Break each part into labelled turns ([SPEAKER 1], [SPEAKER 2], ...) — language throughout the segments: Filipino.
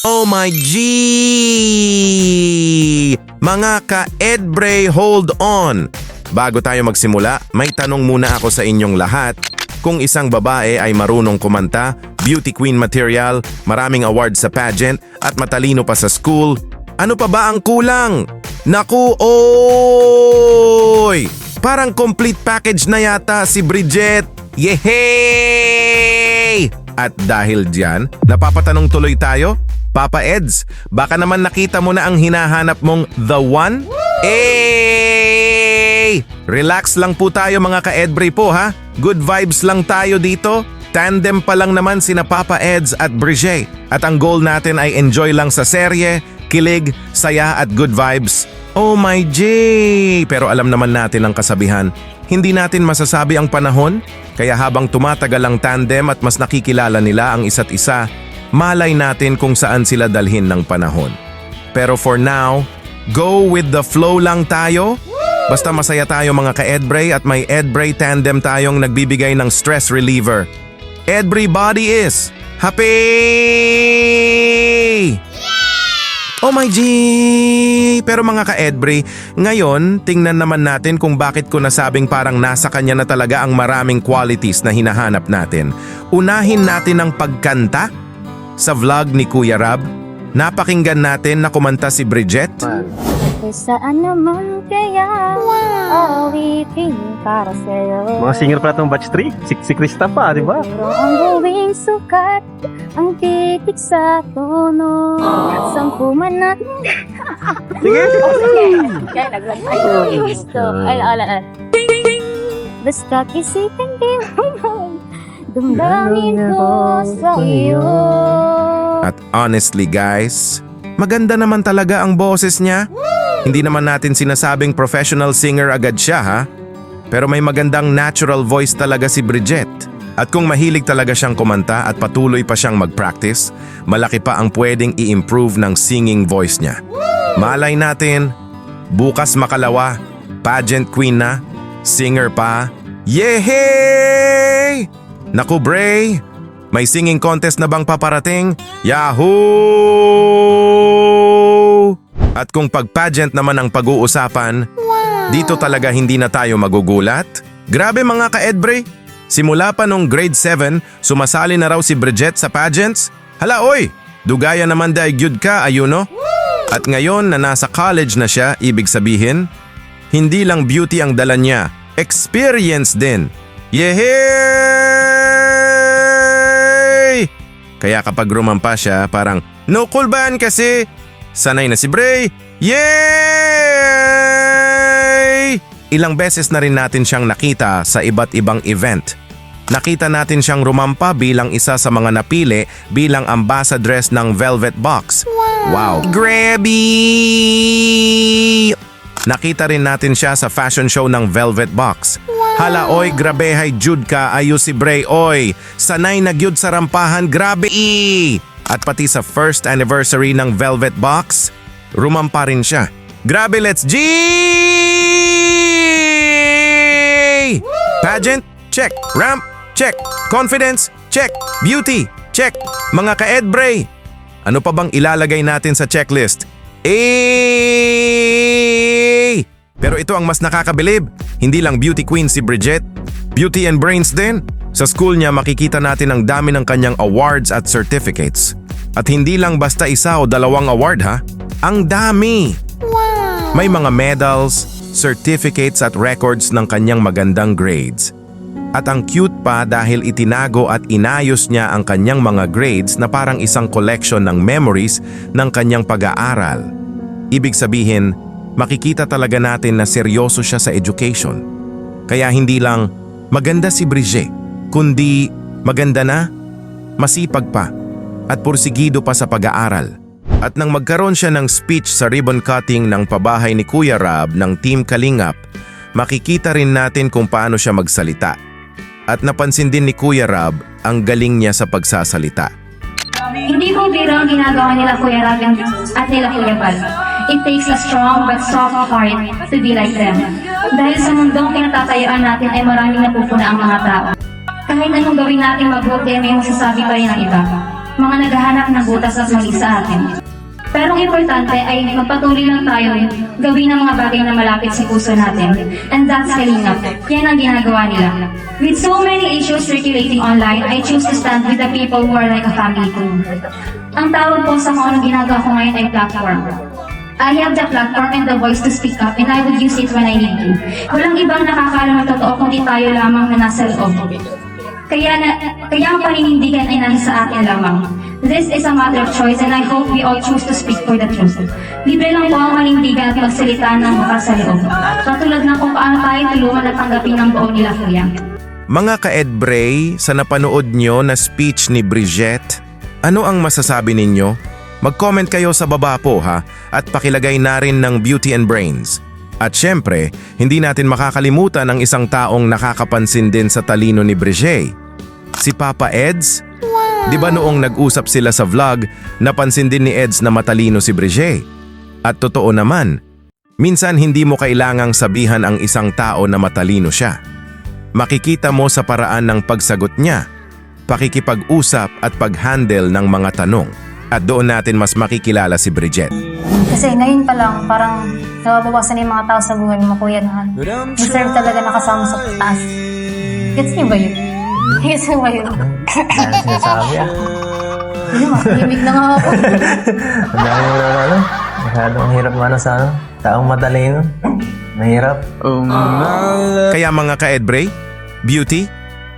[SPEAKER 1] Oh my G! Mga ka-Edbray, hold on! Bago tayo magsimula, may tanong muna ako sa inyong lahat. Kung isang babae ay marunong kumanta, beauty queen material, maraming awards sa pageant, at matalino pa sa school, ano pa ba ang kulang? Naku, oy! Parang complete package na yata si Bridget! Yehey! At dahil dyan, napapatanong tuloy tayo, Papa Eds, baka naman nakita mo na ang hinahanap mong the one? Relax lang po tayo mga ka-Edbray po ha. Good vibes lang tayo dito. Tandem pa lang naman sina Papa Eds at Brigitte. At ang goal natin ay enjoy lang sa serye, kilig, saya at good vibes. Oh my G! Pero alam naman natin ang kasabihan. Hindi natin masasabi ang panahon. Kaya habang tumatagal ang tandem at mas nakikilala nila ang isa't isa, malay natin kung saan sila dalhin ng panahon. Pero for now, go with the flow lang tayo. Basta masaya tayo mga ka-Edbray at may Edbray tandem tayong nagbibigay ng stress reliever. Everybody is happy! Oh my G! Pero mga ka-Edbray, ngayon tingnan naman natin kung bakit ko nasabing parang nasa kanya na talaga ang maraming qualities na hinahanap natin. Unahin natin ang pagkanta. Sa vlog ni Kuya Rab, napakinggan natin na kumanta si Bridget.
[SPEAKER 2] Saan naman kaya awitin para sa'yo?
[SPEAKER 3] Mga singer pala itong batch 3. Si Krista pa, di ba?
[SPEAKER 2] Pero ang gawing sukat, ang titik sa tono. Sampu man natin.
[SPEAKER 3] Sige!
[SPEAKER 2] Kaya naglagay ko gusto. Ay, ala. Basta isipin din mo, damdamin ko sa iyo.
[SPEAKER 1] At honestly guys, maganda naman talaga ang boses niya. Hindi naman natin sinasabing professional singer agad siya ha. Pero may magandang natural voice talaga si Bridget. At kung mahilig talaga siyang kumanta at patuloy pa siyang mag-practice, malaki pa ang pwedeng i-improve ng singing voice niya. Malay natin, bukas makalawa, pageant queen na, singer pa. Yehey! Naku Bray, may singing contest na bang paparating? Yahoo! At kung pag-pageant naman ang pag-uusapan, dito talaga hindi na tayo magugulat. Grabe mga ka-Edbray, simula pa nung grade 7, sumasali na raw si Bridget sa pageants. Hala oy, dugaya naman dahi gyud ka ayuno. At ngayon na nasa college na siya, ibig sabihin, hindi lang beauty ang dala niya, experience din. Yehey! Kaya kapag rumampa siya, parang, no cool ban kasi, sanay na si Bray, yay! Ilang beses na rin natin siyang nakita sa iba't ibang event. Nakita natin siyang rumampa bilang isa sa mga napili bilang ambassadress ng Velvet Box. Wow! Grabe! Nakita rin natin siya sa fashion show ng Velvet Box. Hala oy, grabe hay Jude ka, ayo si Bray oy. Sanay na gyud sa rampahan, grabe At pati sa first anniversary ng Velvet Box, rumampa rin siya. Grabe, let's G! Pageant, check. Ramp, check. Confidence, check. Beauty, check. Mga ka-Edbray, ano pa bang ilalagay natin sa checklist? Pero ito ang mas nakakabilib. Hindi lang beauty queen si Bridget, beauty and brains din. Sa school niya makikita natin ang dami ng kanyang awards at certificates. At hindi lang basta isa o dalawang award ha. Ang dami! Wow! May mga medals, certificates at records ng kanyang magandang grades. At ang cute pa dahil itinago at inayos niya ang kanyang mga grades na parang isang collection ng memories ng kanyang pag-aaral. Ibig sabihin, makikita talaga natin na seryoso siya sa education. Kaya hindi lang maganda si Brigitte, kundi maganda na, masipag pa, at pursigido pa sa pag-aaral. At nang magkaroon siya ng speech sa ribbon cutting ng pabahay ni Kuya Rab ng Team Kalingap, makikita rin natin kung paano siya magsalita. At napansin din ni Kuya Rab ang galing niya sa pagsasalita.
[SPEAKER 4] Hindi po biro ang ginagawa nila Kuya Rab at nila Kuya Bal. It takes a strong but soft heart to be like them. Dahil sa mundong pinatatayuan natin ay maraming napupuna ang mga tao. Kahit anong gawin natin mabuti, may masasabi pa rin ang iba. mga naghahanap ng butas at mali sa atin. Pero ang importante ay magpatuloy lang tayo gawin ang mga bagay na malapit sa puso natin. And that's kalingap. Yan ang ginagawa nila. With so many issues circulating online, I choose to stand with the people who are like a family to me. Ang tawag po sa kung anong ginagawa ko ngayon ay platform. I have the platform and the voice to speak up and I would use it when I need to. Walang ibang nakakaalam ng totoo kundi tayo lamang na nasa loob. Kaya ang paninindigan ay nasa sa atin lamang. This is a matter of choice and I hope we all choose to speak for the truth. Libre lang po ang manindigan at magsalita ng bukas sa loob. Katulad ng kung paano tayo tulungan at tanggapin ng buo nila kuya.
[SPEAKER 1] Mga ka-Edbray, sa napanood nyo na speech ni Bridget, ano ang masasabi ninyo? Mag-comment kayo sa baba po ha, at pakilagay na rin ng Beauty and Brains. At syempre, hindi natin makakalimutan ang isang taong nakakapansin din sa talino ni Bridget. Si Papa Eds. Di ba noong nag-usap sila sa vlog, napansin din ni Eds na matalino si Bridget? At totoo naman, minsan hindi mo kailangang sabihan ang isang tao na matalino siya. Makikita mo sa paraan ng pagsagot niya, pakikipag-usap at pag-handle ng mga tanong. At doon natin mas makikilala si Bridget.
[SPEAKER 2] Kasi ngayon pa lang, parang nababawasan na yung mga tao sa buhay mo, kuya, na deserve talaga nakasama sa taas. Gets niyo ba yun? Gets niyo ba yun?
[SPEAKER 3] Ano sinasabi ah?
[SPEAKER 2] Hindi naman, limig na nga ako.
[SPEAKER 3] Ang dami mo naman ano? Masyadong hirap mana sa ano? Taong matalino. Mahirap.
[SPEAKER 1] Kaya mga ka-Edbray, beauty,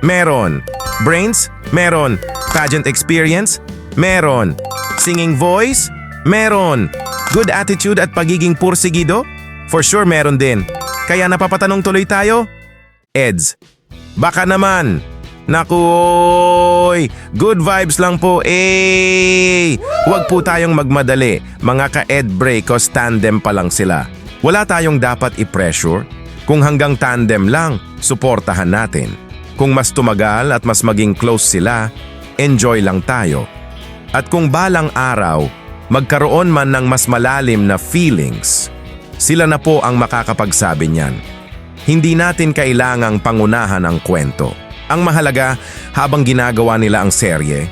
[SPEAKER 1] meron. Brains, meron. Pageant experience, meron. Singing voice, meron. Good attitude at pagiging pursigido, for sure meron din. Kaya napapatanong tuloy tayo, Eds, baka naman. Naku, good vibes lang po, eh. Huwag po tayong magmadali, mga ka-Edbray, cause tandem pa lang sila. Wala tayong dapat i-pressure. Kung hanggang tandem lang, suportahan natin. Kung mas tumagal at mas maging close sila, enjoy lang tayo. At kung balang araw, magkaroon man ng mas malalim na feelings, sila na po ang makakapagsabi niyan. Hindi natin kailangang pangunahan ang kwento. Ang mahalaga, habang ginagawa nila ang serye,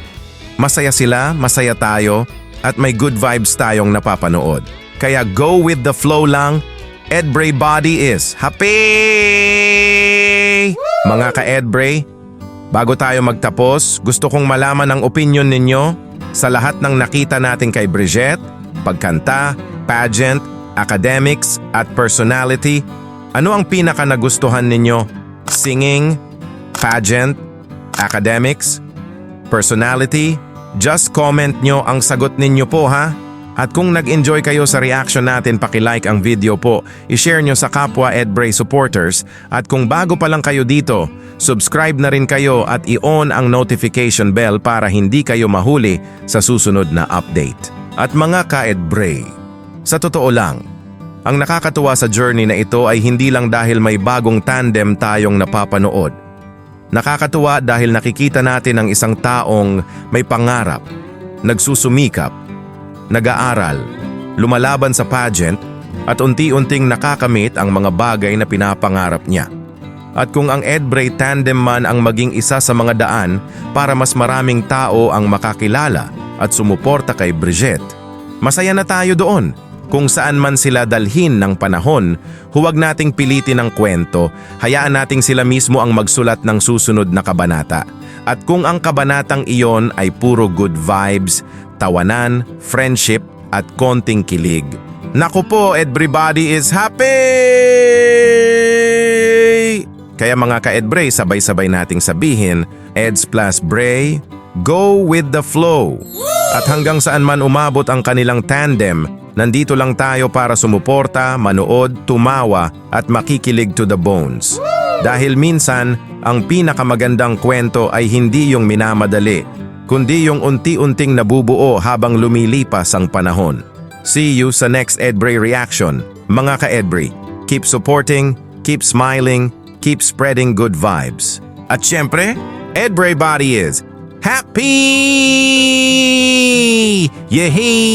[SPEAKER 1] masaya sila, masaya tayo, at may good vibes tayong napapanood. Kaya go with the flow lang, Edbray body is happy! Mga ka-Edbray, bago tayo magtapos, gusto kong malaman ang opinion ninyo sa lahat ng nakita natin kay Bridget, pagkanta, pageant, academics, at personality. Ano ang pinaka nagustuhan ninyo? Singing, pageant, academics, personality? Just comment nyo ang sagot ninyo po ha. At kung nag-enjoy kayo sa reaction natin, paki-like ang video po, i-share nyo sa kapwa Edbray supporters, at kung bago pa lang kayo dito, subscribe na rin kayo at i-on ang notification bell para hindi kayo mahuli sa susunod na update. At mga ka-Edbray, sa totoo lang, ang nakakatuwa sa journey na ito ay hindi lang dahil may bagong tandem tayong napapanood. Nakakatuwa dahil nakikita natin ang isang taong may pangarap, nagsusumikap, nag-aaral, lumalaban sa pageant, at unti-unting nakakamit ang mga bagay na pinapangarap niya. At kung ang Edbray tandem man ang maging isa sa mga daan para mas maraming tao ang makakilala at sumuporta kay Bridget, masaya na tayo doon. Kung saan man sila dalhin ng panahon, huwag nating pilitin ang kwento, hayaan nating sila mismo ang magsulat ng susunod na kabanata. At kung ang kabanatang iyon ay puro good vibes, tawanan, friendship, at konting kilig, naku po, everybody is happy! Kaya mga ka-Edbray, sabay-sabay nating sabihin, Eds plus Bray, go with the flow! At hanggang saan man umabot ang kanilang tandem, nandito lang tayo para sumuporta, manood, tumawa, at makikilig to the bones. Dahil minsan, ang pinakamagandang kwento ay hindi yung minamadali, kundi yung unti-unting nabubuo habang lumilipas ang panahon. See you sa next Edbray reaction. Mga ka-Edbray, keep supporting, keep smiling, keep spreading good vibes. At syempre, Edbray body is happy! Yehey!